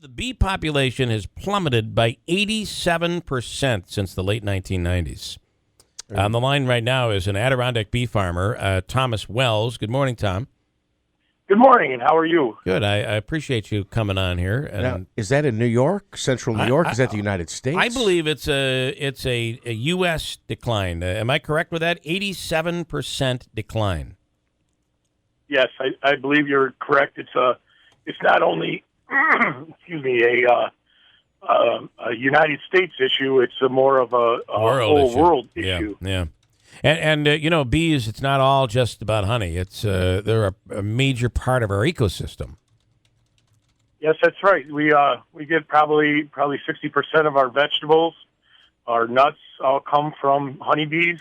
The bee population has plummeted by 87% since the late 1990s. On the line right now is an Adirondack bee farmer, Thomas Wells. Good morning, Tom. Good morning, and how are you? Good. I appreciate you coming on here. And now, is that in New York, central New York? Is that the United States? I believe it's a U.S. decline. Am I correct with that? 87% decline. Yes, I believe you're correct. It's not only excuse me a United States issue. It's more of a whole world issue. Yeah. And you know, bees, it's not all just about honey. It's they're a major part of our ecosystem. Yes, that's right. We get probably 60% of our vegetables, our nuts all come from honeybees.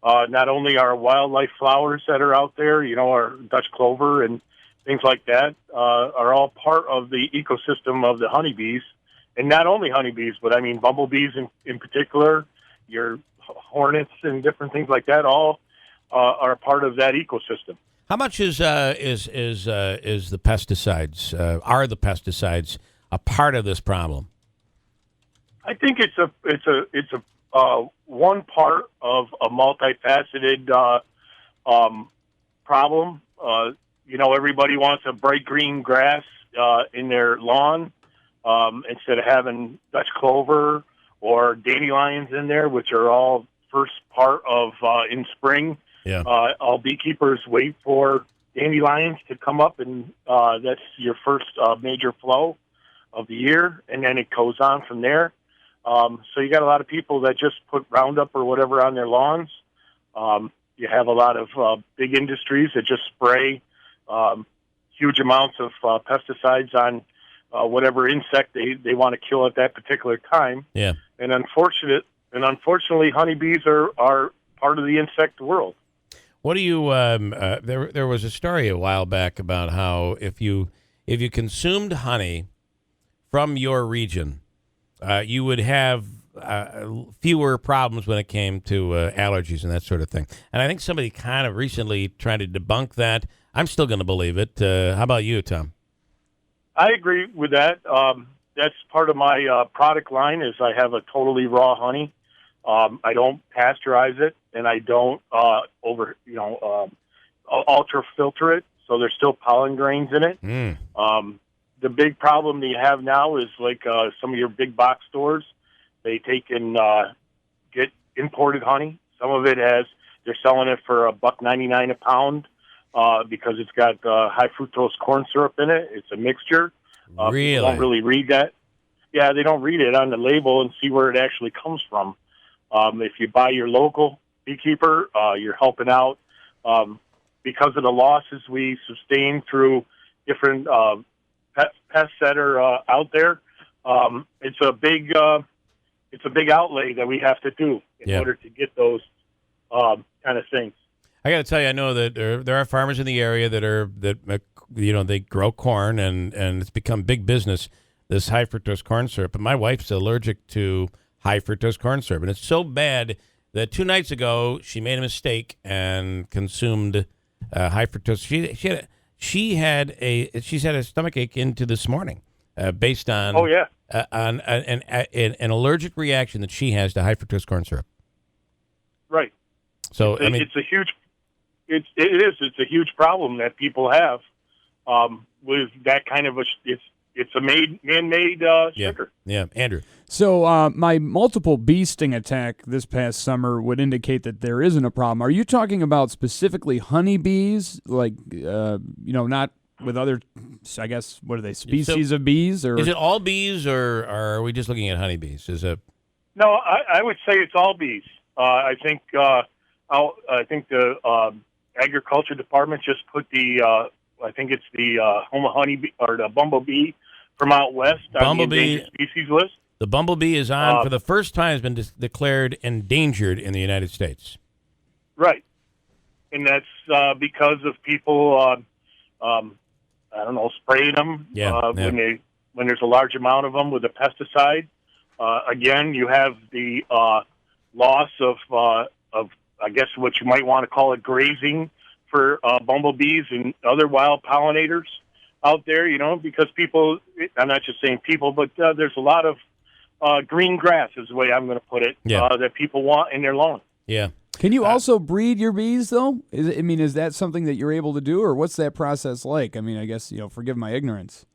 Not only our wildlife flowers that are out there, you know, our Dutch clover and things like that, are all part of the ecosystem of the honeybees. And not only honeybees, but I mean bumblebees in particular, your hornets and different things like that, all are part of that ecosystem. How much is the pesticides? Are the pesticides a part of this problem? I think it's a one part of a multifaceted problem. You know, everybody wants a bright green grass in their lawn instead of having Dutch clover or dandelions in there, which are all first part of in spring. Yeah. All beekeepers wait for dandelions to come up, and that's your first major flow of the year, and then it goes on from there. So you got a lot of people that just put Roundup or whatever on their lawns. You have a lot of big industries that just spray huge amounts of pesticides on whatever insect they want to kill at that particular time. Yeah. And unfortunately, honeybees are part of the insect world. What do you? There was a story a while back about how if you consumed honey from your region, you would have fewer problems when it came to allergies and that sort of thing. And I think somebody kind of recently tried to debunk that. I'm still going to believe it. How about you, Tom? I agree with that. That's part of my product line. Is I have a totally raw honey. I don't pasteurize it, and I don't ultra filter it. So there's still pollen grains in it. The big problem that you have now is like some of your big box stores. They take and get imported honey. Some of it they're selling it for $1.99 a pound because it's got high fructose corn syrup in it. It's a mixture. Really? People don't really read that. Yeah, they don't read it on the label and see where it actually comes from. If you buy your local beekeeper, you're helping out because of the losses we sustain through different pests that are out there. It's a big outlay that we have to do in order to get those kind of things. I got to tell you, I know that there are farmers in the area that they grow corn and it's become big business, this high fructose corn syrup. But my wife's allergic to high fructose corn syrup, and it's so bad that 2 nights ago she made a mistake and consumed high fructose. She's had a stomach ache into this morning, based on on an allergic reaction that she has to high fructose corn syrup. Right. So it's a huge problem that people have with that kind of it's a man-made sugar. Yeah, Andrew. So my multiple bee sting attack this past summer would indicate that there isn't a problem. Are you talking about specifically honeybees, like not with other, I guess, what are they, species of bees? Or is it all bees, or are we just looking at honeybees? No, I would say it's all bees. I think the agriculture department just put the I think it's the honeybee or the bumblebee from out west on the endangered species list. The bumblebee is on for the first time, has been declared endangered in the United States. Right, and that's because of people, spraying them when there's a large amount of them with a pesticide. Again, you have the loss of I guess what you might want to call it grazing for bumblebees and other wild pollinators. out there, because people, I'm not just saying people, but there's a lot of green grass is the way I'm going to put it, that people want in their lawn. Yeah. Can you also breed your bees, though? Is that something that you're able to do, or what's that process like? I mean, I guess, forgive my ignorance.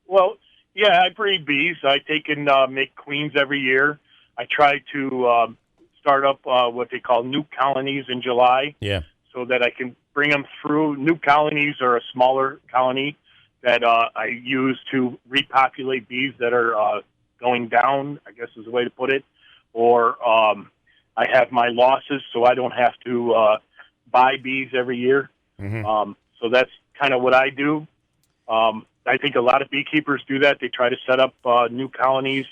Well, yeah, I breed bees. I take and make queens every year. I try to start up what they call new colonies in July. Yeah. So that I can bring them through. New colonies are a smaller colony that I use to repopulate bees that are going down, I guess is the way to put it. Or I have my losses, so I don't have to buy bees every year. Mm-hmm. So that's kind of what I do. I think a lot of beekeepers do that. They try to set up new colonies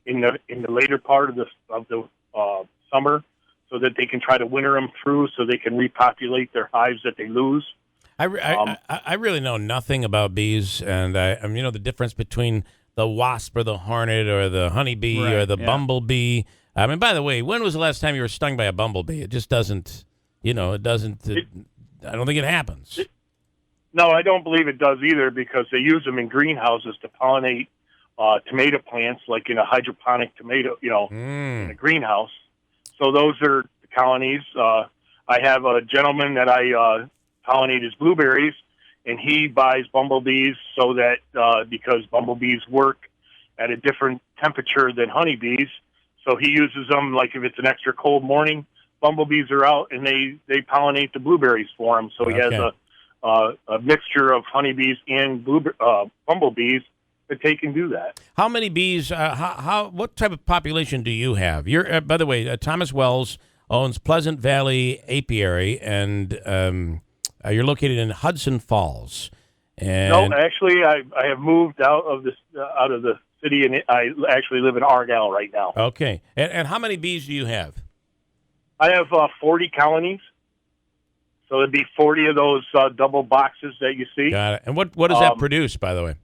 in the later part of the summer, so that they can try to winter them through, so they can repopulate their hives that they lose. I really know nothing about bees, and the difference between the wasp or the hornet or the honeybee or the bumblebee. I mean, by the way, when was the last time you were stung by a bumblebee? It just doesn't, I don't think it happens. No, I don't believe it does either, because they use them in greenhouses to pollinate tomato plants, like in a hydroponic tomato, in a greenhouse. So those are the colonies. I have a gentleman that I pollinate his blueberries, and he buys bumblebees so that because bumblebees work at a different temperature than honeybees, so he uses them like if it's an extra cold morning, bumblebees are out and they pollinate the blueberries for him. So he has a mixture of honeybees and bumblebees that they can do that. How many bees? What type of population do you have? You're by the way, Thomas Wells owns Pleasant Valley Apiary, and you're located in Hudson Falls. And no, actually, I have moved out of the city, and I actually live in Argyle right now. Okay, and how many bees do you have? I have 40 colonies, so it'd be 40 of those double boxes that you see. Got it. And what does that produce, by the way?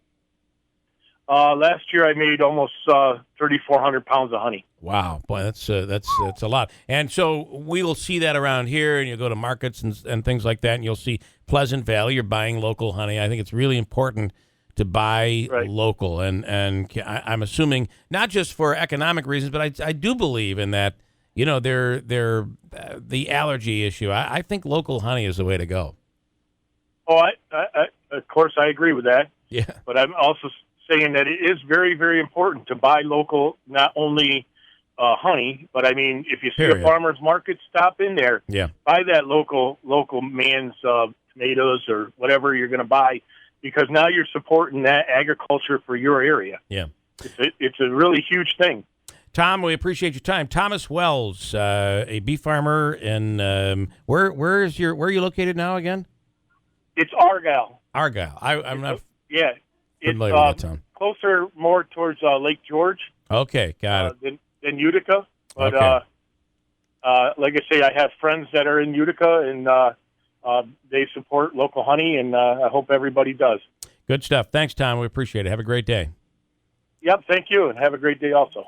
Last year I made almost 3,400 pounds of honey. Wow, boy, that's a lot. And so we will see that around here, and you'll go to markets and things like that, and you'll see Pleasant Valley. You're buying local honey. I think it's really important to buy local, and I'm assuming not just for economic reasons, but I do believe in that. They're the allergy issue. I think local honey is the way to go. Oh, I of course I agree with that. Yeah, but I'm also saying that it is very, very important to buy local, not only honey, but I mean, if you see a farmer's market, stop in there. Yeah, buy that local man's tomatoes or whatever you're going to buy, because now you're supporting that agriculture for your area. Yeah, it's a really huge thing. Tom, we appreciate your time. Thomas Wells, a bee farmer in where are you located now again? It's Argyle. Argyle. I'm not. Yeah. Familiar with that town. Closer more towards Lake George. Okay, got it. Than Utica. But like I say, I have friends that are in Utica, and they support local honey, and I hope everybody does. Good stuff. Thanks, Tom. We appreciate it. Have a great day. Yep, thank you, and have a great day also.